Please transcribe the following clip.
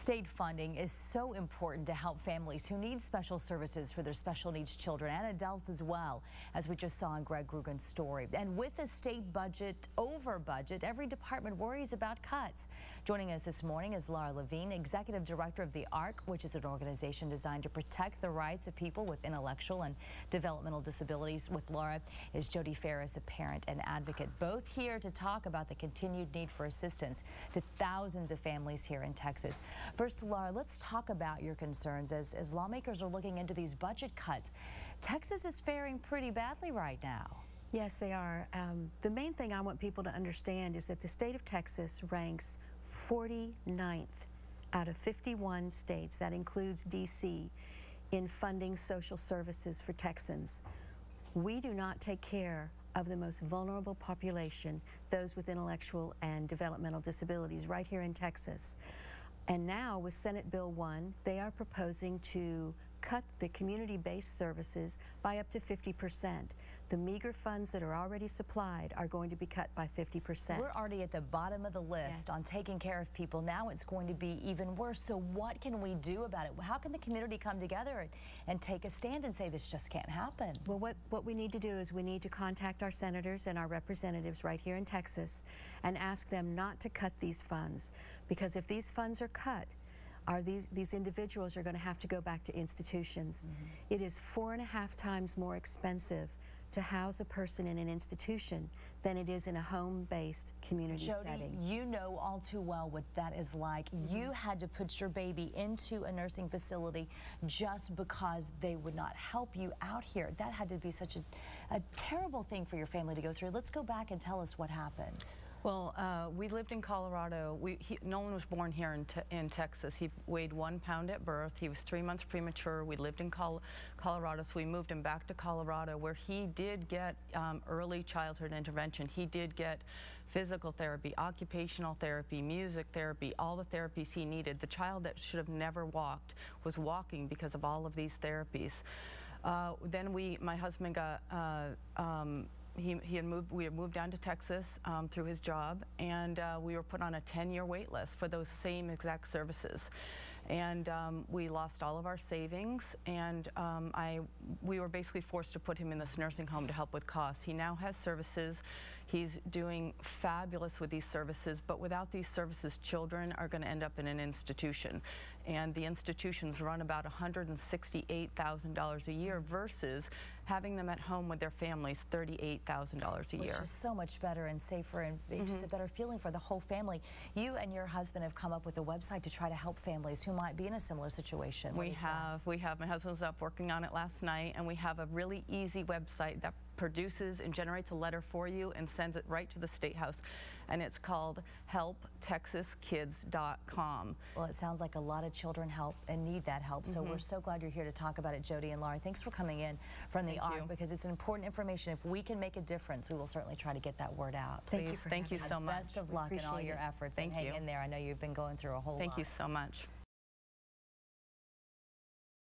State funding is so important to help families who need special services for their special needs children and adults as well, as we just saw in Greg Grugan's story. And with the state budget over budget, every department worries about cuts. Joining us this morning is LaVigne, Executive Director of the ARC, which is an organization designed to protect the rights of people with intellectual and developmental disabilities. With Laura is Jody Ferris, a parent and advocate, both here to talk about the continued need for assistance to thousands of families here in Texas. First, Laura, let's talk about your concerns as lawmakers are looking into these budget cuts. Texas is faring pretty badly right now. Yes, they are. The main thing I want people to understand is that the state of Texas ranks 49th out of 51 states, that includes D.C., in funding social services for Texans. We do not take care of the most vulnerable population, those with intellectual and developmental disabilities, right here in Texas. And now with Senate Bill 1, they are proposing to cut the community-based services by up to 50%. The meager funds that are already supplied are going to be cut by 50%. We're already at the bottom of the list on taking care of people. Now it's going to be even worse. So what can we do about it? How can the community come together and take a stand and say this just can't happen? Well, what we need to do is we need to contact our senators and our representatives right here in Texas and ask them not to cut these funds, because if these funds are cut, these individuals are going to have to go back to institutions. It is 4.5 times more expensive to house a person in an institution than it is in a home-based community setting. Jody, you know all too well what that is like. You had to put your baby into a nursing facility just because they would not help you out here. That had to be such a terrible thing for your family to go through. Let's go back and tell us what happened. Well, we lived in Colorado. Nolan was born here in Texas. He weighed 1 pound at birth. He was 3 months premature. We lived in Colorado, so we moved him back to Colorado, where he did get early childhood intervention. He did get physical therapy, occupational therapy, music therapy, all the therapies he needed. The child that should have never walked was walking because of all of these therapies. Then my husband got we had moved down to Texas through his job, and we were put on a 10-year wait list for those same exact services. And we lost all of our savings, and we were basically forced to put him in this nursing home to help with costs. He now has services. He's doing fabulous with these services, but without these services, children are going to end up in an institution. And the institutions run about $168,000 a year versus having them at home with their families, $38,000 a year. Which is so much better and safer and just a better feeling for the whole family. You and your husband have come up with a website to try to help families who might be in a similar situation. We have. My husband was up working on it last night, and we have a really easy website that produces and generates a letter for you and sends it right to the State House, and it's called helptexaskids.com. Well, it sounds like a lot of children help and need that help, so we're so glad you're here to talk about it, Jody and Laura. Thanks for coming in from the ARC, because it's important information. If we can make a difference, we will certainly try to get that word out. Thank you so much. Best of luck in all your efforts, and hang in there. I know you've been going through a whole lot. Thank you so much.